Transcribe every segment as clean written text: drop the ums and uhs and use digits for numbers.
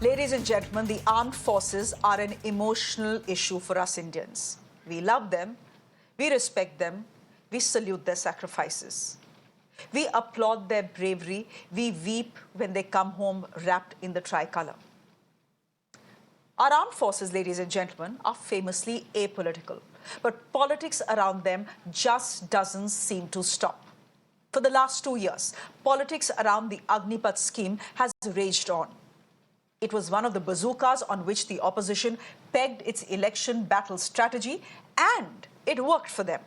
Ladies and gentlemen, the armed forces are an emotional issue for us Indians. We love them, we respect them, we salute their sacrifices. We applaud their bravery, we weep when they come home wrapped in the tricolour. Our armed forces, ladies and gentlemen, are famously apolitical, but politics around them just doesn't seem to stop. For the last 2 years, politics around the Agnipath scheme has raged on. It was one of the bazookas on which the opposition pegged its election battle strategy, and it worked for them.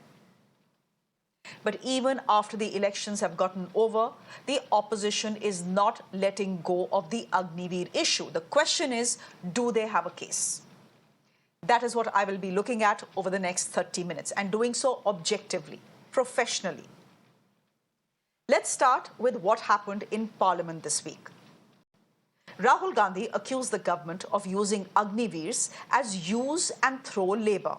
But even after the elections have gotten over, the opposition is not letting go of the Agniveer issue. The question is, do they have a case? That is what I will be looking at over the next 30 minutes, and doing so objectively, professionally. Let's start with what happened in Parliament this week. Rahul Gandhi accused the government of using Agniveers as use and throw labour.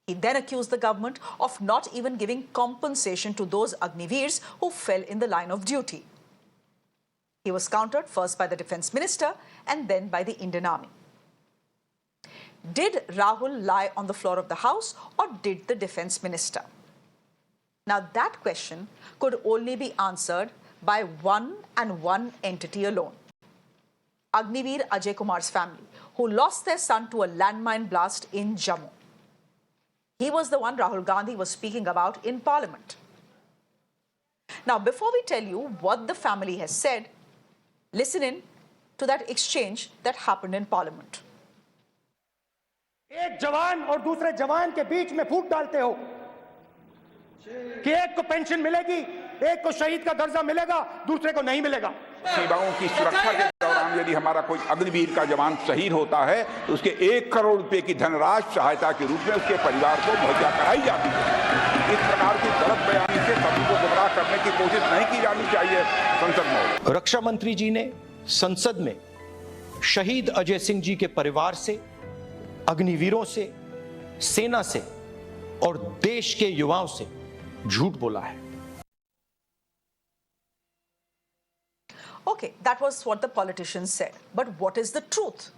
He then accused the government of not even giving compensation to those Agniveers who fell in the line of duty. He was countered first by the Defence Minister and then by the Indian Army. Did Rahul lie on the floor of the House, or did the Defence Minister? Now that question could only be answered by one and one entity alone: Agniveer Ajay Kumar's family, who lost their son to a landmine blast in Jammu. He was the one Rahul Gandhi was speaking about in Parliament. Now, before we tell you what the family has said, listen in to that exchange that happened in Parliament. एक जवान और दूसरे जवान के बीच में फूट डालते हो कि एक को पेंशन मिलेगी, एक को शहीद का दर्जा मिलेगा, दूसरे को नहीं मिलेगा। सेवाओं की सुरक्षा के दौरान यदि हमारा कोई अग्निवीर का जवान शहीद होता है तो उसके 1 करोड़ रुपए की धनराशि सहायता के रूप में उसके परिवार को मुहैया कराई जाती है। इस प्रकार की गलत बयानी से सभी को गुमराह करने की कोशिश नहीं की जानी चाहिए संसद में। रक्षा मंत्री जी ने संसद में शहीद अजय सिंह जी के परिवार से, अग्निवीरों से, सेना से और देश के युवाओं से झूठ बोला है। Okay, that was what the politicians said. But what is the truth?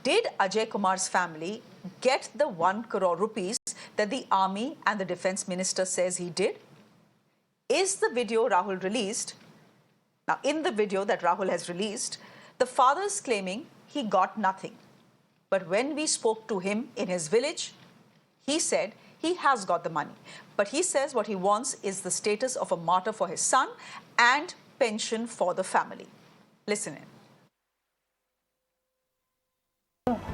Did Ajay Kumar's family get the 1 crore rupees that the army and the defense minister says he did? Is the video Rahul released? Now, in the video that Rahul has released, the father is claiming he got nothing. But when we spoke to him in his village, he said he has got the money. But he says what he wants is the status of a martyr for his son and pension for the family. Listen in.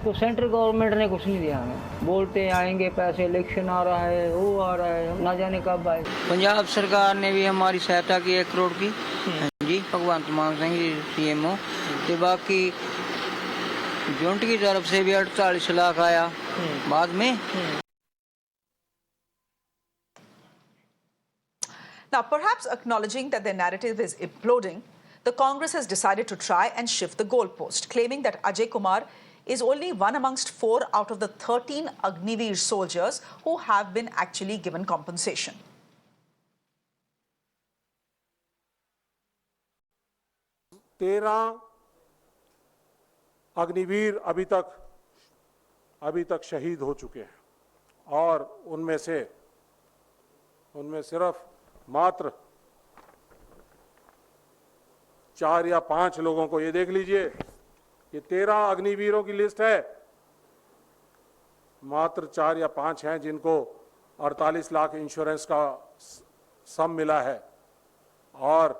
तो central government ने कुछ नहीं दिया हमें। बोलते आएंगे पैसे, election आ रहा है, वो आ रहा है, ना जाने कब आए। पंजाब सरकार ने भी हमारी सहायता की 1 करोड़ की, जी भगवंत मान सिंह जी सीएमओ, तो बाकी जॉइंट की तरफ से भी 48 लाख आया बाद में। Now, perhaps acknowledging that their narrative is imploding, the Congress has decided to try and shift the goalpost, claiming that Ajay Kumar is only one amongst 4 out of the 13 Agniveer soldiers who have been actually given compensation. तेरह अग्निवीर अभी तक शहीद हो चुके हैं, और उनमें सिर्फ मात्र 4 या 5 लोगों को, ये देख लीजिए, ये 13 अग्निवीरों की लिस्ट है, मात्र 4 या 5 हैं जिनको 48 लाख इंश्योरेंस का सम मिला है, और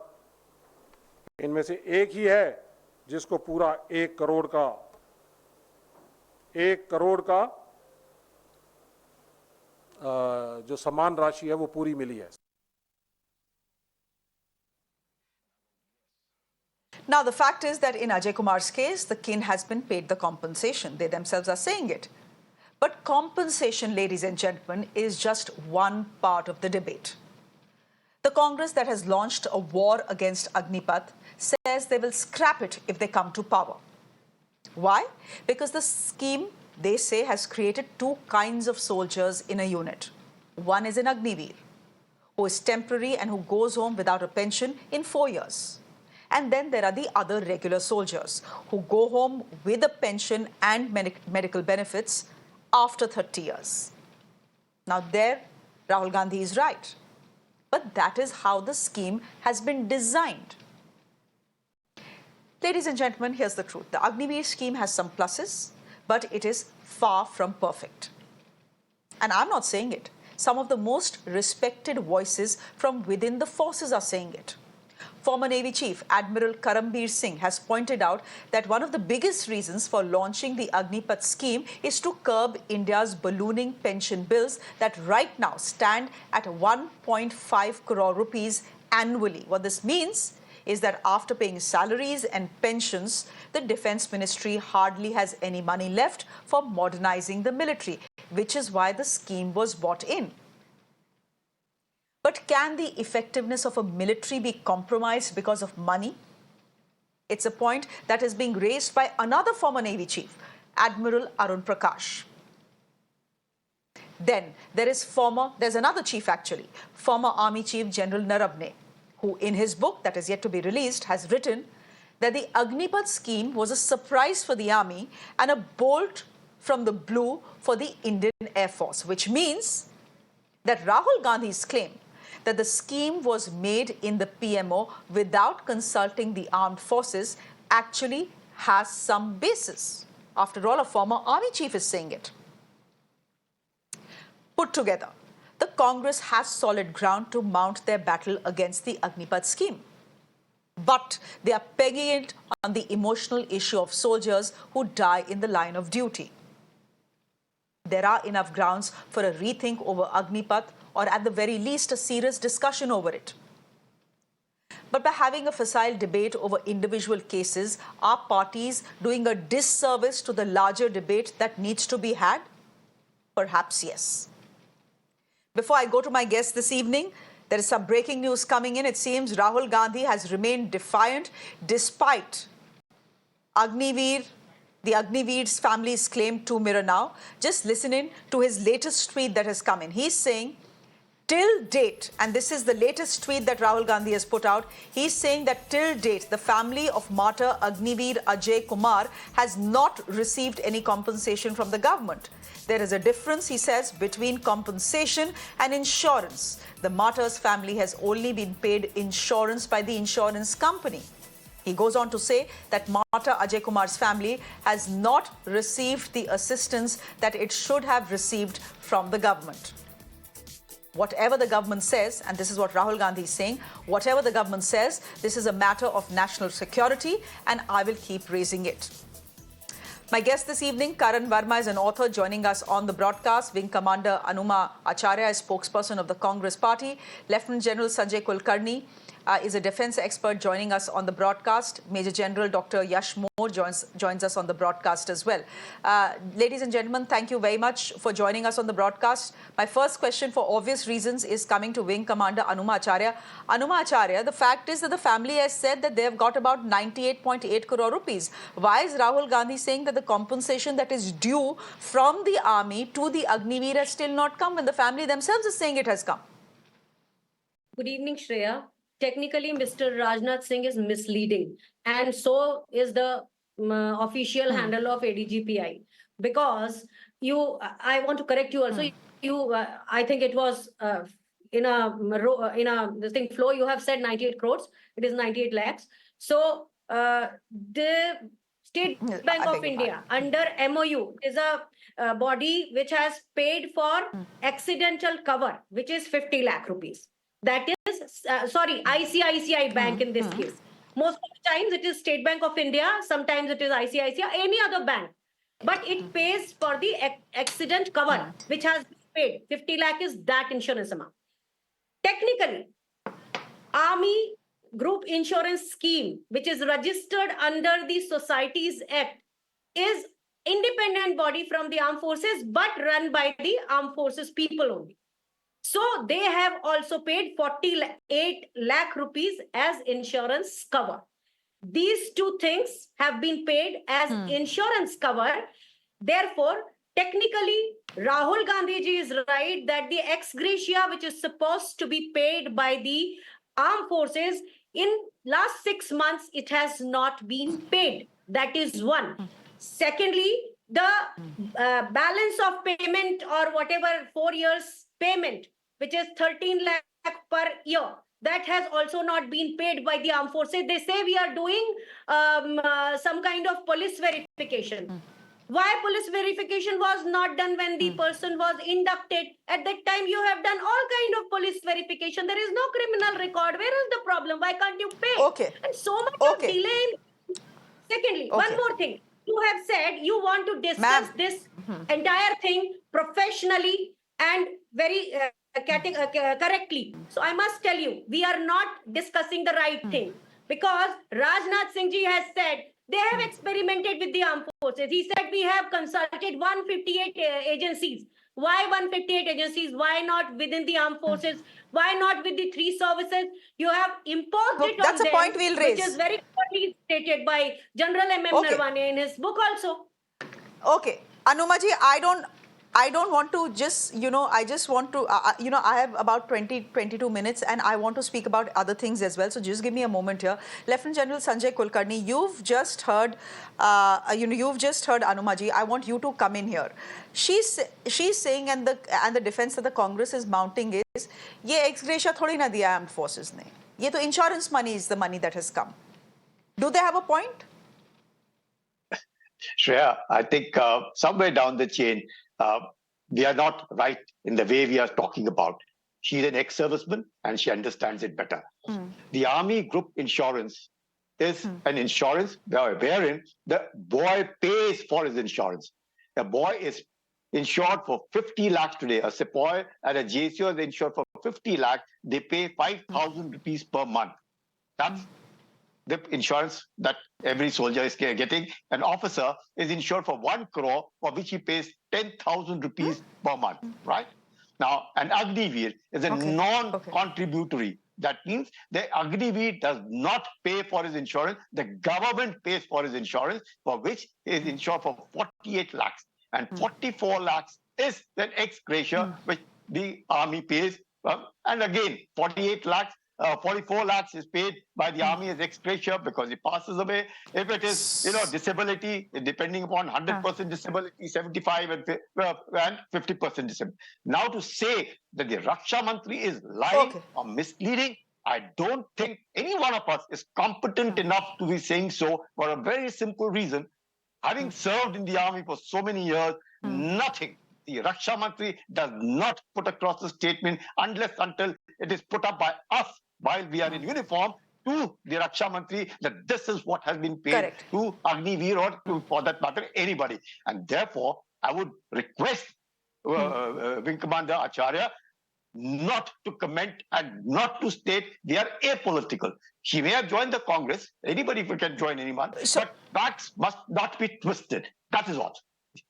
इनमें से एक ही है जिसको पूरा 1 करोड़ का जो सम्मान राशि है वो पूरी मिली है। Now, the fact is that in Ajay Kumar's case, the kin has been paid the compensation. They themselves are saying it. But compensation, ladies and gentlemen, is just one part of the debate. The Congress that has launched a war against Agnipath says they will scrap it if they come to power. Why? Because the scheme, they say, has created 2 kinds of soldiers in a unit. One is an Agniveer, who is temporary and who goes home without a pension in 4 years. And then there are the other regular soldiers who go home with a pension and medical benefits after 30 years. Now there, Rahul Gandhi is right. But that is how the scheme has been designed. Ladies and gentlemen, here's the truth. The Agniveer scheme has some pluses, but it is far from perfect. And I'm not saying it. Some of the most respected voices from within the forces are saying it. Former Navy Chief Admiral Karambir Singh has pointed out that one of the biggest reasons for launching the Agnipath scheme is to curb India's ballooning pension bills that right now stand at 1.5 crore rupees annually. What this means is that after paying salaries and pensions, the Defence Ministry hardly has any money left for modernizing the military, which is why the scheme was brought in. But can the effectiveness of a military be compromised because of money? It's a point that is being raised by another former Navy chief, Admiral Arun Prakash. Then there's another chief actually, former Army Chief General Narabne, who in his book that is yet to be released has written that the Agnipath scheme was a surprise for the army and a bolt from the blue for the Indian Air Force, which means that Rahul Gandhi's claim that the scheme was made in the PMO without consulting the armed forces actually has some basis. After all, a former army chief is saying it. Put together, the Congress has solid ground to mount their battle against the Agnipath scheme. But they are pegging it on the emotional issue of soldiers who die in the line of duty. There are enough grounds for a rethink over Agnipath, or at the very least a serious discussion over it. But by having a facile debate over individual cases, are parties doing a disservice to the larger debate that needs to be had? Perhaps yes. Before I go to my guest this evening, there is some breaking news coming in. It seems Rahul Gandhi has remained defiant despite the Agniveer's family's claim to Mirror Now. Just listen in to his latest tweet that has come in. He's saying, till date, and this is the latest tweet that Rahul Gandhi has put out, he's saying that till date, the family of martyr Agniveer Ajay Kumar has not received any compensation from the government. There is a difference, he says, between compensation and insurance. The martyr's family has only been paid insurance by the insurance company. He goes on to say that martyr Ajay Kumar's family has not received the assistance that it should have received from the government. Whatever the government says, and this is what Rahul Gandhi is saying, whatever the government says, this is a matter of national security, and I will keep raising it. My guest this evening, Karan Verma, is an author joining us on the broadcast. Wing Commander Anuma Acharya is spokesperson of the Congress Party. Lieutenant General Sanjay Kulkarni is a defense expert joining us on the broadcast. Major General Dr. Yash Moore joins us on the broadcast as well. Ladies and gentlemen, thank you very much for joining us on the broadcast. My first question, for obvious reasons, is coming to Wing Commander Anuma Acharya. Anuma Acharya, the fact is that the family has said that they have got about 98.8 crore rupees. Why is Rahul Gandhi saying that the compensation that is due from the army to the Agniveer has still not come when the family themselves is saying it has come? Good evening, Shreya. Technically, Mr. Rajnath Singh is misleading, and so is the official handle of ADGPI. Because I want to correct you also. I think it was in a flow. You have said 98 crores. It is 98 lakhs. So the State Bank of India under MOU is a body which has paid for accidental cover, which is 50 lakh rupees. That is, ICICI Bank in this case. Most of the times it is State Bank of India, sometimes it is ICICI, any other bank. But it pays for the accident cover, which has been paid. 50 lakh is that insurance amount. Technically, Army Group Insurance Scheme, which is registered under the Societies Act, is independent body from the armed forces, but run by the armed forces people only. So they have also paid 48 lakh rupees as insurance cover. These two things have been paid as insurance cover. Therefore, technically, Rahul Gandhi ji is right that the ex gratia, which is supposed to be paid by the armed forces, in last 6 months, it has not been paid. That is one. Secondly, the balance of payment or whatever 4 years payment, which is 13 lakh per year, that has also not been paid by the armed forces. They say we are doing some kind of police verification. Why police verification was not done when the person was inducted? At that time, you have done all kind of police verification. There is no criminal record. Where is the problem? Why can't you pay? Okay. And so much of Okay. delay. Secondly, one Okay. more thing. You have said you want to discuss Ma'am. this entire thing professionally and very correctly. So I must tell you, we are not discussing the right thing, because Rajnath Singh ji has said they have experimented with the armed forces. He said we have consulted 158 agencies. Why 158 agencies? Why not within the armed forces? Why not with the 3 services? You have imposed Look, it that's on a them, point we'll which raise. is very clearly stated by General M.M. Okay. Narwane in his book also. Okay, Anumaji, I don't want to just, I just want to, I have about 22 minutes and I want to speak about other things as well. So just give me a moment here. Lieutenant General Sanjay Kulkarni, you've just heard, Anumaji. I want you to come in here. She's saying, and the defense that the Congress is mounting is, ye ex gratia thodi na diya armed forces ne. Ye to insurance money is the money that has come. Do they have a point? Shreya, I think somewhere down the chain, we are not right in the way we are talking about. She's an ex-serviceman and she understands it better. The Army Group Insurance is an insurance wherein the boy pays for his insurance. The boy is insured for 50 lakhs today. A sepoy and a JCO is insured for 50 lakhs. They pay 5,000 rupees per month. That's the insurance that every soldier is getting. An officer is insured for 1 crore, for which he pays 10,000 rupees per month, right? Now, an Agniveer is a non-contributory. That means the Agniveer does not pay for his insurance. The government pays for his insurance, for which he is insured for 48 lakhs. And 44 lakhs is the ex gratia, which the army pays. And again, 48 lakhs, 44 lakhs is paid by the army as ex gratia because he passes away. If it is, disability, depending upon 100% disability, 75 and 50% disability. Now to say that the Raksha Mantri is lying or misleading, I don't think any one of us is competent enough to be saying so, for a very simple reason. Having served in the army for so many years, nothing. The Raksha Mantri does not put across a statement unless until it is put up by us while we are in uniform to the Raksha Mantri that this is what has been paid to Agniveer or to, for that matter, anybody. And therefore, I would request Wing Commander Acharya not to comment and not to state they are apolitical. She may have joined the Congress. Anybody can join anyone. But facts must not be twisted. That is what.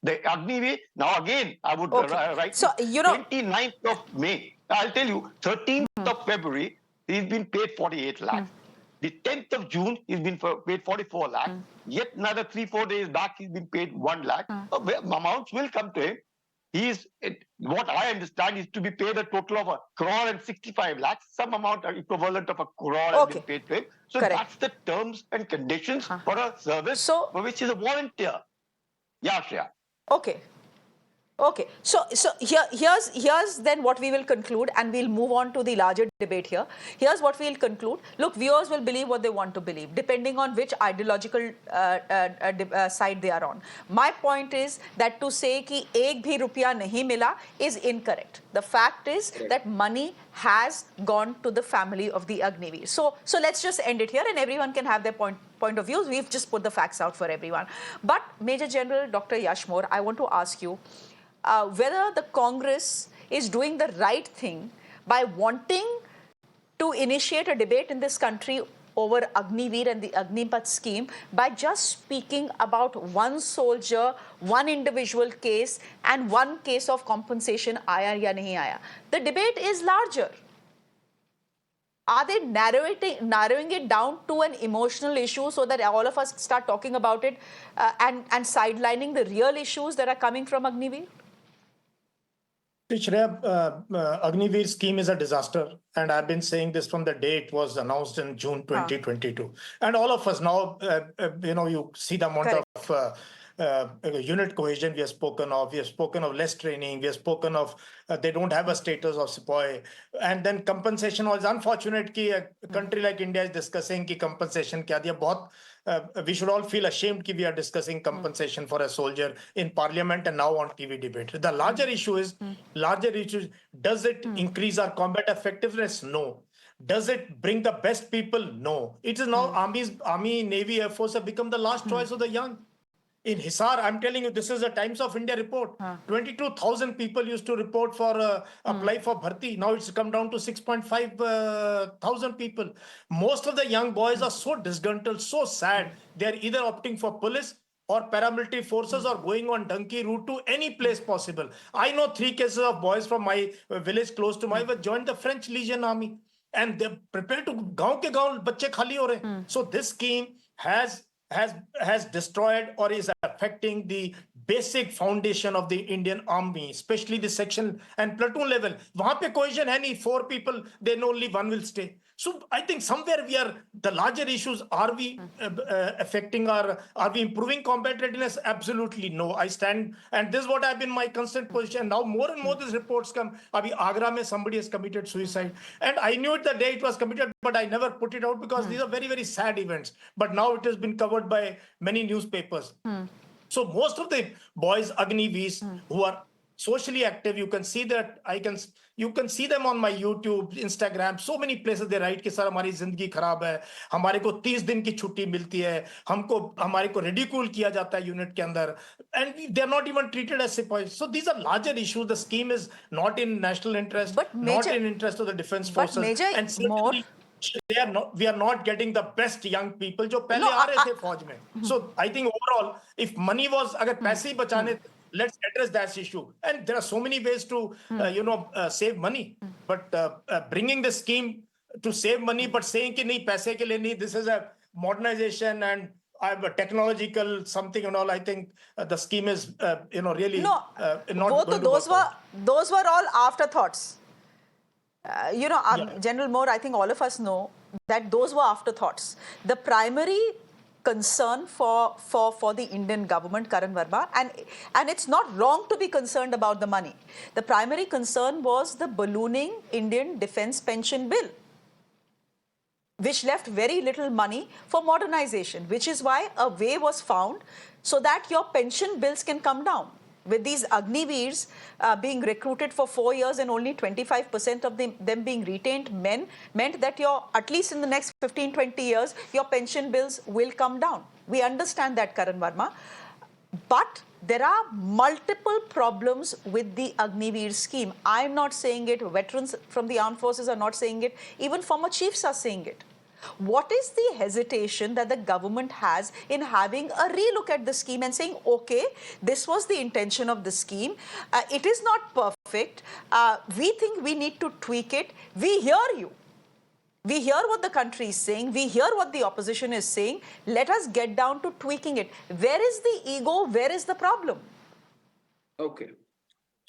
The Agniveer, now again, I would write 29th of May. I'll tell you, 13th of February, he's been paid 48 lakhs. The 10th of June, he's been paid 44 lakhs. Yet another 3-4 days back, he's been paid 1 lakh. Amounts will come to him. What I understand is to be paid a total of 1 crore and 65 lakhs. Some amount equivalent of 1 crore has been paid to him. So that's the terms and conditions for a service for which is a volunteer. Yeah, Shreya. Okay. So here's then what we will conclude, and we'll move on to the larger debate here. Here's what we'll conclude. Look, viewers will believe what they want to believe, depending on which ideological side they are on. My point is that to say कि एक भी रुपया नहीं मिला is incorrect. The fact is that money has gone to the family of the Agniveer. So let's just end it here, and everyone can have their point of views. We've just put the facts out for everyone. But Major General Dr. Yashmore, I want to ask you whether the Congress is doing the right thing by wanting to initiate a debate in this country over Agniveer and the Agnipath scheme by just speaking about one soldier, one individual case, and one case of compensation, aaya ya nahi aaya. The debate is larger. Are they narrowing it down to an emotional issue so that all of us start talking about it and sidelining the real issues that are coming from Agniveer? Shreya, Agniveer scheme is a disaster, and I've been saying this from the day it was announced in June 2022. And all of us now, you see the amount of unit cohesion we have spoken of. We have spoken of less training. We have spoken of they don't have a status of sepoy. And then compensation was unfortunate कि a country like India is discussing कि compensation क्या दिया. बहुत we should all feel ashamed that we are discussing compensation for a soldier in parliament and now on TV debate. The larger issue is, does it increase our combat effectiveness? No. Does it bring the best people? No. It is now Army, Navy, Air Force have become the last choice of the young. In Hisar, I'm telling you, this is a Times of India report. 22,000 people used to report for apply for Bharti. Now it's come down to 6.5 thousand people. Most of the young boys are so disgruntled, so sad. They're either opting for police or paramilitary forces or going on donkey route to any place possible. I know 3 cases of boys from my village close to my joined the French Legion Army. And they're prepared to gaon ke gaon bacche khali ho rahe. So this scheme has destroyed or is affecting the basic foundation of the Indian Army, especially the section and platoon level. Wahan pe cohesion hai nahi, 4 people, then only 1 will stay. So I think somewhere the larger issues, are we are we improving combat readiness? Absolutely no. I stand, and this is what I've been my constant position. Now more and more these reports come. Abhi Agra mein somebody has committed suicide. And I knew it the day it was committed, but I never put it out because these are very, very sad events. But now it has been covered by many newspapers. So most of the boys, Agniveers, who are socially active, you can see that you can see them on my YouTube, Instagram, so many places they write कि sir हमारी जिंदगी खराब है, हमारे को 30 दिन की छुट्टी मिलती है, हमारे को ridicule किया जाता है unit के अंदर, and they are not even treated as sepoys. So these are larger issues. The scheme is not in national interest, not in interest of the defense forces, and certainly we are not getting the best young people जो पहले आ रहे थे फौज में. So I think overall, if money was, अगर पैसे ही बचाने, let's address that issue. And there are so many ways to, save money. But bringing the scheme to save money, but saying कि नहीं पैसे के लिए नहीं, this is a modernization and a technological something and all. I think the scheme is, really not both going those were all afterthoughts. General Moore, I think all of us know that those were afterthoughts. The primary concern for the Indian government, Karan Verma, and it's not wrong to be concerned about the money. The primary concern was the ballooning Indian defense pension bill, which left very little money for modernization, which is why a way was found so that your pension bills can come down. With these Agniveers being recruited for 4 years and only 25% of them being retained men, meant that at least in the next 15, 20 years, your pension bills will come down. We understand that, Karan Verma. But there are multiple problems with the Agniveer scheme. I'm not saying it. Veterans from the armed forces are not saying it. Even former chiefs are saying it. What is the hesitation that the government has in having a relook at the scheme and saying, okay, this was the intention of the scheme. It is not perfect. We think we need to tweak it. We hear you. We hear what the country is saying. We hear what the opposition is saying. Let us get down to tweaking it. Where is the ego? Where is the problem? Okay.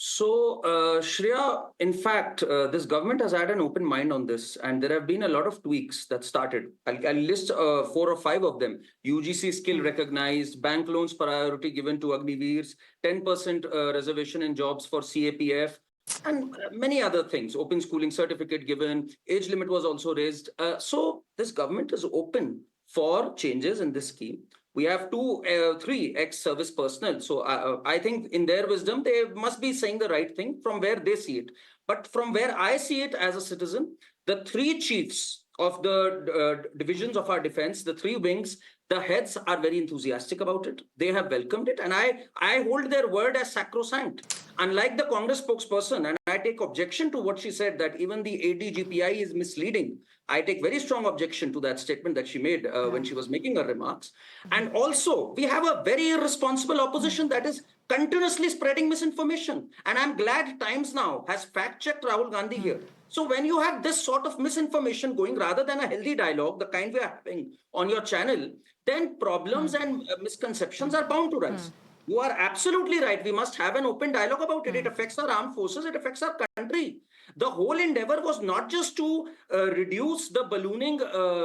So, Shreya, in fact, this government has had an open mind on this, and there have been a lot of tweaks that started. I'll list 4 or 5 of them. UGC skill recognized, bank loans priority given to Agniveers, 10% reservation in jobs for CAPF, and many other things. Open schooling certificate given, age limit was also raised. So this government is open for changes in this scheme. We have 3 ex-service personnel. So I think in their wisdom, they must be saying the right thing from where they see it. But from where I see it as a citizen, the 3 chiefs of the divisions of our defense, the 3 wings, the heads are very enthusiastic about it. They have welcomed it. And I hold their word as sacrosanct. Unlike the Congress spokesperson, and I take objection to what she said, that even the ADGPI is misleading. I take very strong objection to that statement that she made when she was making her remarks. And also, we have a very irresponsible opposition that is continuously spreading misinformation. And I'm glad Times Now has fact-checked Rahul Gandhi here. So when you have this sort of misinformation going, rather than a healthy dialogue, the kind we are having on your channel, then problems and misconceptions are bound to rise. You are absolutely right. We must have an open dialogue about it. It affects our armed forces. It affects our country. The whole endeavor was not just to reduce the ballooning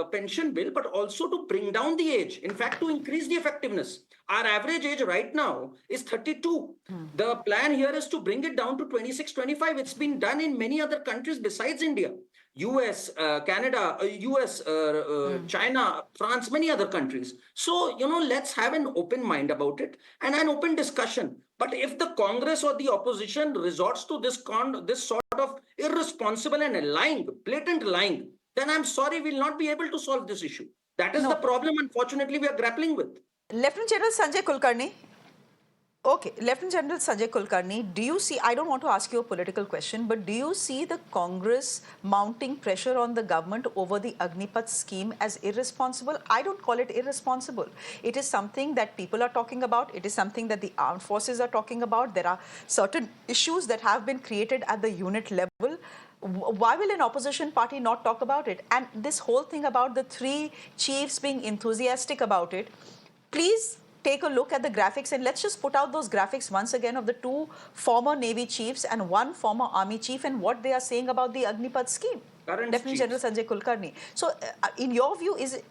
pension bill, but also to bring down the age. In fact, to increase the effectiveness. Our average age right now is 32. The plan here is to bring it down to 26, 25. It's been done in many other countries besides India. US, Canada, US, China, France, many other countries. So, let's have an open mind about it and an open discussion. But if the Congress or the opposition resorts to this sort of irresponsible and lying, blatant lying, then I'm sorry, we'll not be able to solve this issue. That is the problem, unfortunately, we are grappling with. Lieutenant General Sanjay Kulkarni. Okay, Lieutenant General Sanjay Kulkarni, do you see, I don't want to ask you a political question, but do you see the Congress mounting pressure on the government over the Agnipath scheme as irresponsible? I don't call it irresponsible. It is something that people are talking about. It is something that the armed forces are talking about. There are certain issues that have been created at the unit level. Why will an opposition party not talk about it? And this whole thing about the three chiefs being enthusiastic about it, please take a look at the graphics and let's just put out those graphics once again of the two former Navy chiefs and one former Army chief and what they are saying about the Agnipath scheme. Lieutenant General Sanjay Kulkarni. So, in your view, is it...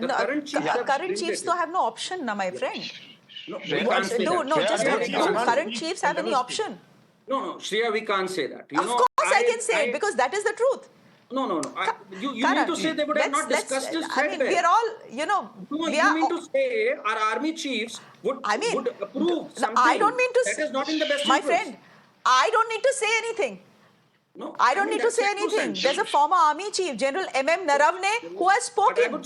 current chiefs don't have no option, my friend. Current chiefs have any option? No, Shreya, we can't say that. Of course I can say it because that is the truth. No. You mean to say they would have not discussed this thread? We are all, you mean to say our army chiefs would approve something I don't mean to that is not in the best my interest. friend, I don't need to say anything. No, I don't need to say anything. There's a former army chief, General M.M. Naravne, who has spoken. And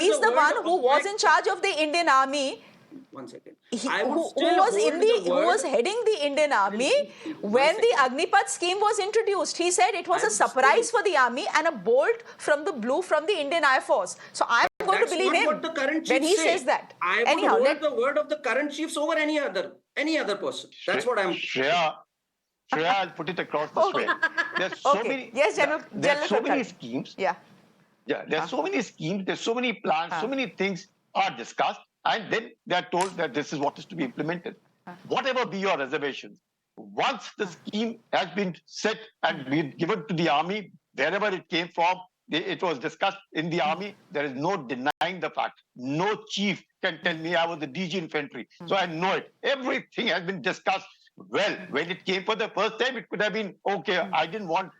he's the one who was in charge of the Indian Army. 1 second. Who was heading the Indian Army when the Agnipath scheme was introduced. He said it was a surprise for the army and a bolt from the blue from the Indian Air Force. So I'm going to believe him when he says that. I would hold the word of the current chiefs over any other person. That's what I'm... Shreya, I'll put it across this way. There's so many... Yes, General. There's so many schemes. Yeah. There's so many schemes, there's so many plans, so many things are discussed. And then they are told that this is what is to be implemented. Whatever be your reservations, once the scheme has been set and been given to the army, wherever it came from, it was discussed in the army, there is no denying the fact. No chief can tell me I was the DG infantry. So I know it. Everything has been discussed. Well, when it came for the first time, it could have been, okay, I didn't want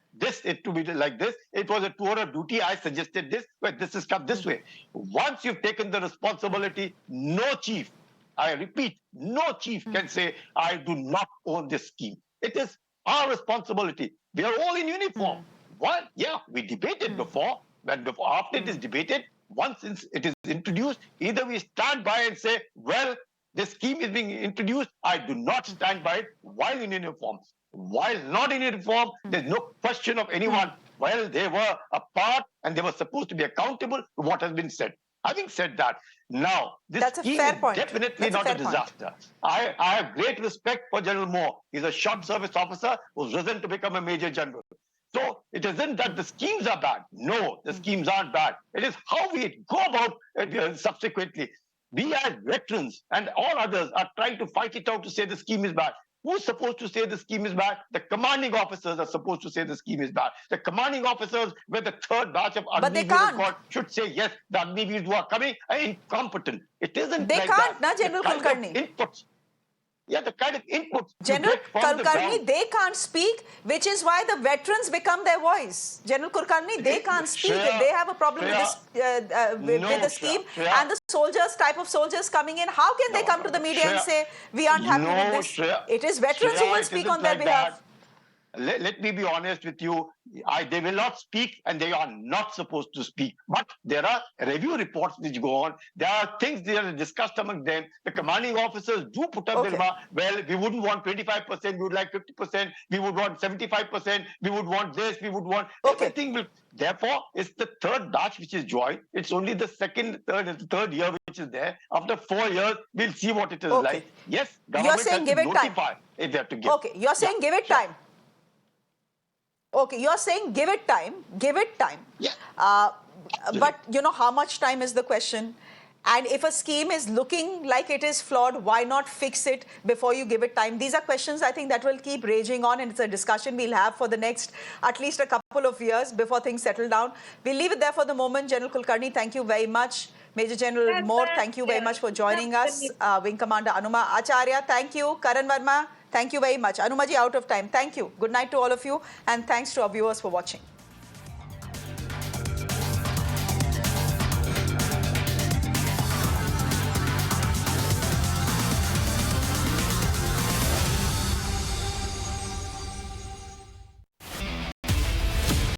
it to be like this. It was a tour of duty. I suggested this, but this is come this way. Once you've taken the responsibility, no chief, I repeat, no chief can say, I do not own this scheme. It is our responsibility. We are all in uniform. Well, yeah, we debated before, but after it is debated, once it is introduced, either we stand by and say, well, this scheme is being introduced, I do not stand by it while in uniform. While not in uniform, there's no question of anyone. Well, they were a part and they were supposed to be accountable to what has been said. Having said that, now, this scheme is definitely not a disaster. I have great respect for General Moore. He's a short service officer who's risen to become a major general. So it isn't that the schemes are bad. No, the schemes aren't bad. It is how we go about it subsequently. We as veterans and all others are trying to fight it out to say the scheme is bad. Who's supposed to say the scheme is bad? The commanding officers are supposed to say the scheme is bad. The commanding officers, where the third batch of Agniveer should say, yes, the Agniveers who are coming are incompetent. It isn't they like can't, that. General Kulkarni. Inputs. Yeah, the kind of inputs. General Kulkarni, they can't speak, which is why the veterans become their voice. General Kulkarni, they can't speak. They have a problem with the scheme. And the type of soldiers coming in, how can they come to the media and say, we aren't happy with this? It is veterans who will speak on their behalf. Let me be honest with you. They will not speak and they are not supposed to speak. But there are review reports which go on. There are things that are discussed among them. The commanding officers do put up their well, we wouldn't want 25%, we would like 50%, we would want 75%, we would want this, we would want everything. Therefore, it's the third batch which is joined. It's only the third year which is there. After 4 years, we'll see what it is like. Yes, government you're saying give it time. If they have to give. Okay, you're saying give it time. Okay, you're saying give it time. Give it time. Yeah. But you know how much time is the question? And if a scheme is looking like it is flawed, why not fix it before you give it time? These are questions I think that will keep raging on, and it's a discussion we'll have for the next at least a couple of years before things settle down. We'll leave it there for the moment. General Kulkarni, thank you very much. Major General Moore, thank you very much for joining us. Wing Commander Anuma Acharya, thank you. Karan Verma, thank you very much. Anumaji out of time. Thank you. Good night to all of you, and thanks to our viewers for watching.